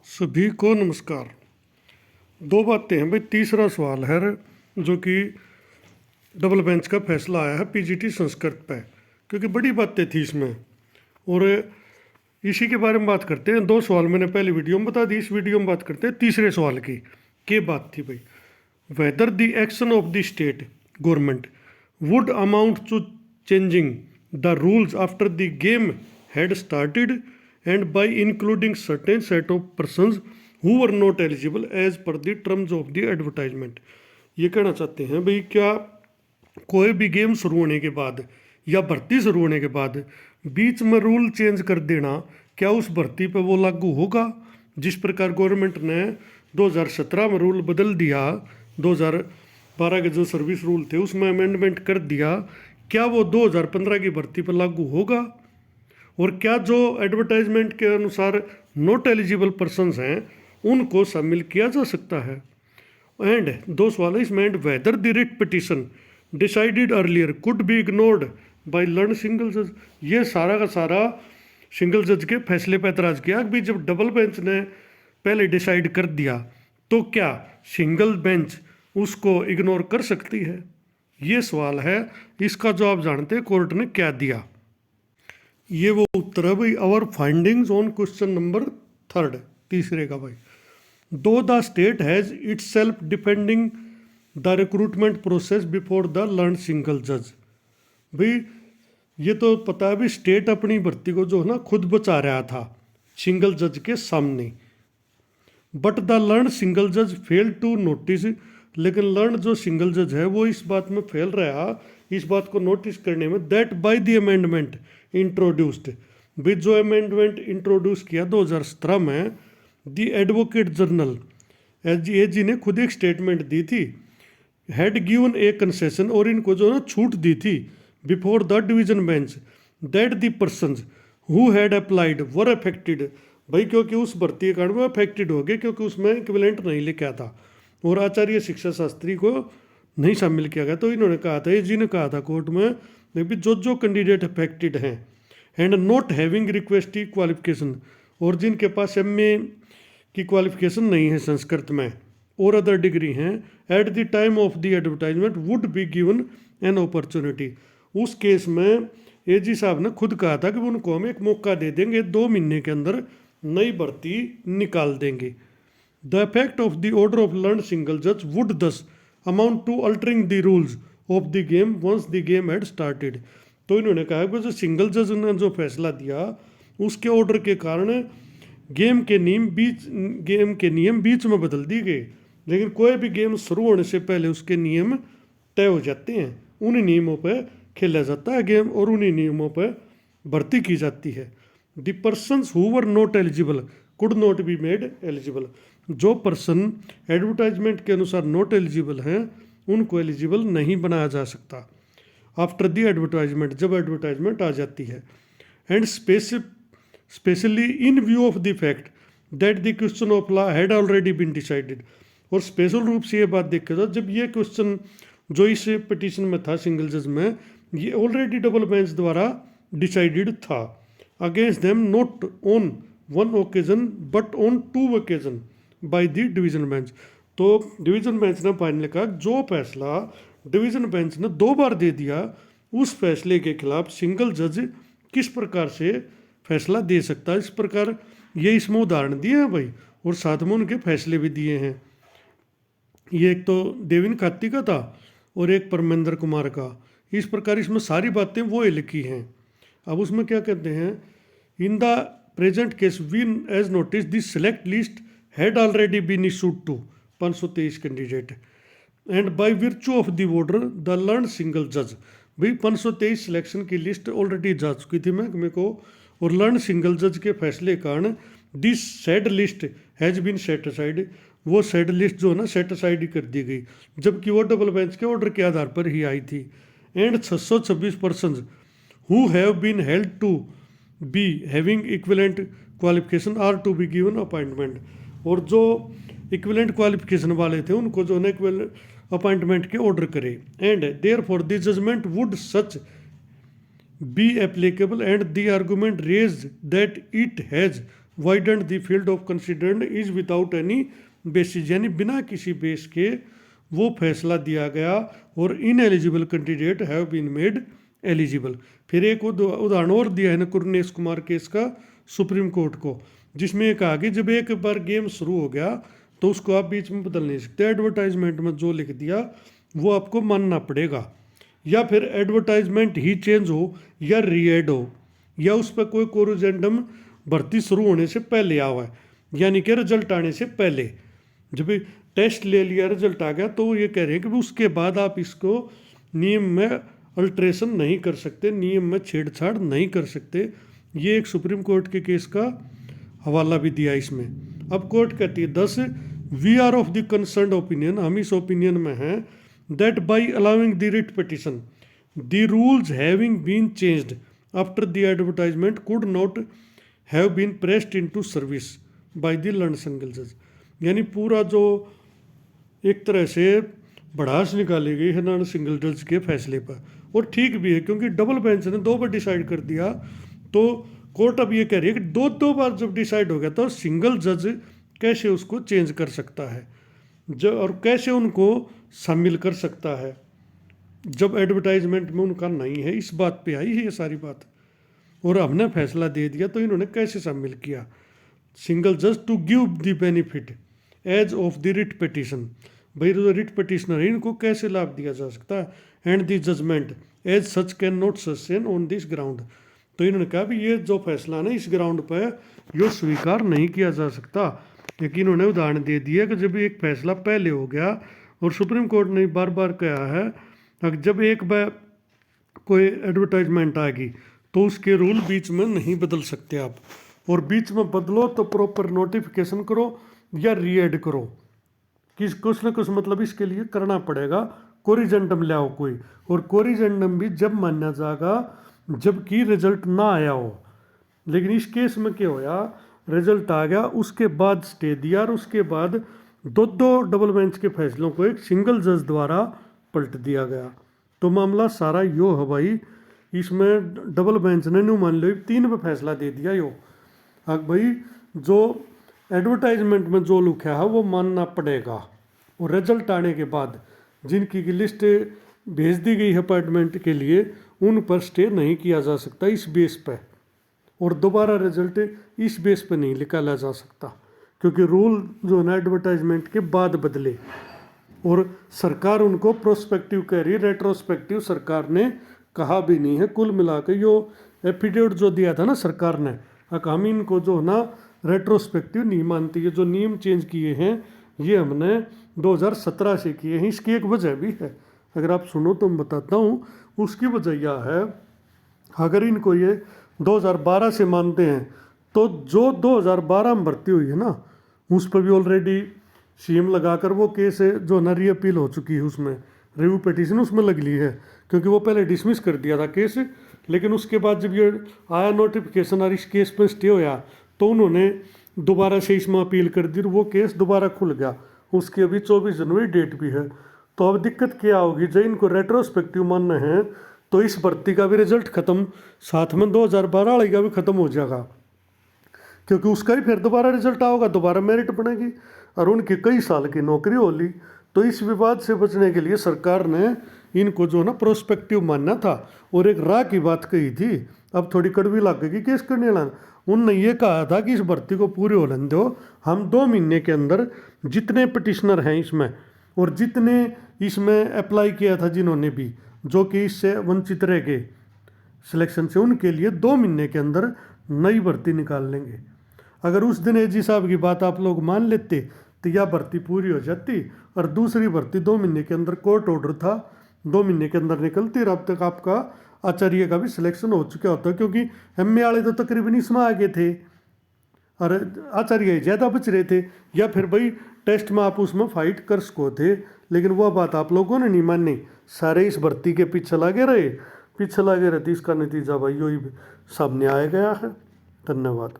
सभी को नमस्कार। दो बातें हैं भाई। तीसरा सवाल है जो कि डबल बेंच का फैसला आया है पीजीटी संस्कृत पे, क्योंकि बड़ी बातें थी इसमें और इसी के बारे में बात करते हैं। दो सवाल मैंने पहली वीडियो में बता दी, इस वीडियो में बात करते हैं तीसरे सवाल की। क्या बात थी भाई? Whether the action of the state government would amount to changing the rules after the game had started and by including certain set of persons who were not eligible as per the terms of the advertisement। ये कहना चाहते हैं भाई, क्या कोई भी game शुरू होने के बाद या भर्ती शुरू होने के बाद बीच में रूल चेंज कर देना, क्या उस भर्ती पे वो लागू होगा? जिस प्रकार गवर्नमेंट ने 2017 में रूल बदल दिया, 2012 के जो सर्विस रूल थे उसमें अमेंडमेंट कर दिया, क्या वो 2015 की भर्ती पर लागू होगा? और क्या जो एडवर्टाइजमेंट के अनुसार नॉट एलिजिबल पर्सनस हैं उनको शामिल किया जा सकता है? एंड दो सवाल इसमें, and whether the writ petition decided earlier could be ignored bye learn single जज। ये सारा का सारा सिंगल जज के फैसले पर एतराज़ किया कि जब डबल बेंच ने पहले डिसाइड कर दिया तो क्या सिंगल बेंच उसको इग्नोर कर सकती है? ये सवाल है। इसका जवाब जानते हैं कोर्ट ने क्या दिया। ये वो उत्तर है भाई, our findings on question number 3, तीसरे का भाई। Though the state has itself depending the recruitment process before the learned single जज। भाई ये तो पता है भी, स्टेट अपनी भर्ती को जो है ना खुद बचा रहा था सिंगल जज के सामने, बट द लर्न सिंगल जज फेल टू नोटिस। लेकिन लर्न जो सिंगल जज है वो इस बात में फेल रहा, इस बात को नोटिस करने में, that by the amendment introduced, with जो अमेंडमेंट इंट्रोड्यूस किया 2017 में, द एडवोकेट जनरल एजी ने खुद एक स्टेटमेंट दी थी, हैड गिवन ए कंसेशन, और इनको जो है छूट दी थी before the division bench, that the persons who had applied were affected. भाई क्योंकि उस भर्ती के कारण वो अफेक्टेड हो गए, क्योंकि उसमें इक्विवेलेंट नहीं लिखा था और आचार्य शिक्षा शास्त्री को नहीं शामिल किया गया। तो इन्होंने कहा था, एजी ने कहा था कोर्ट में, भी जो कैंडिडेट अफेक्टेड हैं and not having requested qualification, और जिनके पास एमए की क्वालिफिकेशन नहीं है संस्कृत में और अदर डिग्री हैं, at the time of the advertisement would be given an opportunity. उस केस में एजी साहब ने खुद कहा था कि उनको हम एक मौका दे देंगे, 2 महीने के अंदर नई भर्ती निकाल देंगे। The effect of the order of learned single जज would thus amount to altering the rules of the game once the game had started. तो इन्होंने कहा कि जो सिंगल जज ने जो फैसला दिया उसके ऑर्डर के कारण गेम के नियम बीच में बदल दिए गए, लेकिन कोई भी गेम शुरू होने से पहले उसके नियम तय हो जाते हैं, उन्हीं नियमों पर खेला जाता है गेम और उन्हीं नियमों पर भर्ती की जाती है। The persons who were not eligible could not be made eligible. जो पर्सन एडवर्टाइजमेंट के अनुसार नॉट एलिजिबल हैं उनको एलिजिबल नहीं बनाया जा सकता आफ्टर द एडवर्टाइजमेंट, जब एडवर्टाइजमेंट आ जाती है। And specially in view of the fact that the question of law had already been decided. और स्पेशल रूप से ये बात देखा जाए, जब ये क्वेश्चन जो इस पिटीशन में था सिंगल जज में, ये ऑलरेडी डबल बेंच द्वारा डिसाइडेड था against them, not on 1 occasion but on 2 occasion by the division bench. तो डिवीजन बेंच ने फाइनल कहा जो फैसला डिवीजन बेंच ने 2 बार दे दिया, उस फैसले के खिलाफ सिंगल जज किस प्रकार से फैसला दे सकता है। इस प्रकार ये इसमें उदाहरण दिए हैं भाई, और साथ में उनके फैसले भी दिए हैं। ये एक तो देविन खाती का था और एक परमेंद्र कुमार का। इस प्रकार इसमें सारी बातें वो लिखी हैं। अब उसमें क्या कहते हैं, in the present case win as notice the select list had already been issued to 523 candidate and by virtue of the order the learned single जज। भाई 523 सिलेक्शन की लिस्ट ऑलरेडी जा चुकी थी महकमे को, और लर्न सिंगल जज के फैसले के कारण this said list has been set aside. वो सेड लिस्ट जो है ना सेट असाइड ही कर दी गई, जबकि वो डबल बेंच के ऑर्डर के आधार पर ही आई थी। And 626 person who have been held to be having equivalent qualification are to be given appointment. और जो इक्विवेलेंट क्वालिफिकेशन वाले थे उनको जो है अपॉइंटमेंट के ऑर्डर करे। And therefore the judgment would such be applicable and the argument raise that it has widened the field of considered is without any basis, यानी बिना किसी बेस के वो फैसला दिया गया और ineligible candidate have been made eligible. फिर एक उदाहरण और दिया है ना कुरनेश कुमार केस का सुप्रीम कोर्ट को, जिसमें ये कहा कि जब एक बार गेम शुरू हो गया तो उसको आप बीच में बदल नहीं सकते, एडवर्टाइजमेंट में जो लिख दिया वो आपको मानना पड़ेगा, या फिर एडवर्टाइजमेंट ही चेंज हो या रीएड हो, या उस पर कोई कोरिजेंडम भर्ती शुरू होने से पहले आवा है, यानी कि रिजल्ट आने से पहले। जब टेस्ट ले लिया रिजल्ट आ गया तो ये कह रहे हैं कि उसके बाद आप इसको नियम में अल्ट्रेशन नहीं कर सकते, नियम में छेड़छाड़ नहीं कर सकते। ये एक सुप्रीम कोर्ट के केस का हवाला भी दिया इसमें। अब कोर्ट कहती है 10 we are of the concern opinion, हम इस ओपिनियन में हैं that by allowing the writ petition the rules having been changed after the advertisement could not have been pressed into service by the learned single जज, यानी पूरा जो एक तरह से भड़ास निकाली गई है लर्न सिंगल जज के फैसले पर, और ठीक भी है क्योंकि डबल बेंच ने 2 बार डिसाइड कर दिया, तो कोर्ट अब ये कह रही है कि 2 बार जब डिसाइड हो गया तो सिंगल जज कैसे उसको चेंज कर सकता है और कैसे उनको शामिल कर सकता है जब एडवर्टाइजमेंट में उनका नहीं है। इस बात पे आई है ये सारी बात, और हमने फैसला दे दिया तो इन्होंने कैसे शामिल किया सिंगल जज to give the benefit as of the writ petition, भाई जो रिट पिटिशनर है इनको कैसे लाभ दिया जा सकता है, and the judgment as such cannot sustain on this ground, तो इन्होंने कहा भी ये जो फैसला ना इस ग्राउंड पर यो स्वीकार नहीं किया जा सकता। लेकिन इन्होंने उदाहरण दे दिया कि जब एक फैसला पहले हो गया, और सुप्रीम कोर्ट ने बार बार कहा है जब एक बार कोई एडवर्टाइजमेंट आएगी तो उसके रूल बीच में नहीं बदल सकते आप, और बीच में बदलो तो प्रॉपर नोटिफिकेशन करो या रीएड करो, कुछ ना कुछ मतलब इसके लिए करना पड़ेगा, कोरिजेंडम लाओ कोई, और कोरिजेंडम भी जब माना जाएगा जबकि रिजल्ट ना आया हो। लेकिन इस केस में क्या होया, रिजल्ट आ गया उसके बाद स्टे दिया, और उसके बाद 2 डबल बेंच के फैसलों को एक सिंगल जज द्वारा पलट दिया गया। तो मामला सारा यो है भाई, इसमें डबल बेंच ने न्यू मान लो 3 पे फैसला दे दिया यो। अब भाई जो एडवर्टाइजमेंट में जो लिखा है वो मानना पड़ेगा, और रिजल्ट आने के बाद जिनकी की लिस्ट भेज दी गई है अपॉइंटमेंट के लिए उन पर स्टे नहीं किया जा सकता इस बेस पर, और दोबारा रिजल्ट इस बेस पर नहीं निकाला जा सकता, क्योंकि रूल जो है ना एडवर्टाइजमेंट के बाद बदले, और सरकार उनको प्रोस्पेक्टिव कह रही है, रेट्रोस्पेक्टिव सरकार ने कहा भी नहीं है। कुल मिला के यो एफिडेविट जो दिया था ना सरकार ने, हम इनको जो है ना रेट्रोस्पेक्टिव नहीं मानती है। जो नियम चेंज किए हैं ये हमने 2017 से किए हैं, इसकी एक वजह भी है, अगर आप सुनो तो मैं बताता हूँ। उसकी वजह यह है, अगर इनको ये 2012 से मानते हैं तो जो 2012 में भर्ती हुई है ना उस पर भी ऑलरेडी सीएम लगाकर वो केस जो ना री अपील हो चुकी है, उसमें रिव्यू पिटीशन उसमें लग ली है, क्योंकि वो पहले डिसमिस कर दिया था केस। लेकिन उसके बाद जब ये आया नोटिफिकेशन और इस केस पर स्टे होया तो उन्होंने दोबारा से इसमें अपील कर दी, वो केस दोबारा खुल गया। उसकी अभी 24 जनवरी डेट भी है। तो अब दिक्कत क्या होगी, जब इनको रेट्रोस्पेक्टिव मानना है तो इस भर्ती का भी रिजल्ट खत्म, साथ में 2012 वाले का भी खत्म हो जाएगा, क्योंकि उसका ही फिर दोबारा रिजल्ट आओगा, दोबारा मेरिट बनेगी और उनकी कई साल की नौकरी होली। तो इस विवाद से बचने के लिए सरकार ने इनको जो ना प्रोस्पेक्टिव मानना था, और एक राह की बात कही थी, अब थोड़ी कड़वी लग गई केस करने वाला। उनने ये कहा था कि इस भर्ती को पूरे होने दो, हम 2 महीने के अंदर जितने पिटिशनर हैं इसमें और जितने इसमें अप्लाई किया था जिन्होंने भी, जो कि इससे वंचित रह गए सिलेक्शन से, उनके लिए 2 महीने के अंदर नई भर्ती निकाल लेंगे। अगर उस दिन एजी साहब की बात आप लोग मान लेते तो यह भर्ती पूरी हो जाती, और दूसरी भर्ती 2 महीने के अंदर कोर्ट ऑर्डर था 2 महीने के अंदर निकलती, और अब तक आपका आचार्य का भी सिलेक्शन हो चुका होता, क्योंकि एमए वाले तो तकरीबन इसमें आ गए थे और आचार्य ज़्यादा बच रहे थे, या फिर भाई टेस्ट में आप उसमें फाइट कर सको थे। लेकिन वह बात आप लोगों ने नहीं मानी, सारे इस भर्ती के पीछे लगे रहे, इसका नतीजा भाई यही सामने आ गया है। धन्यवाद।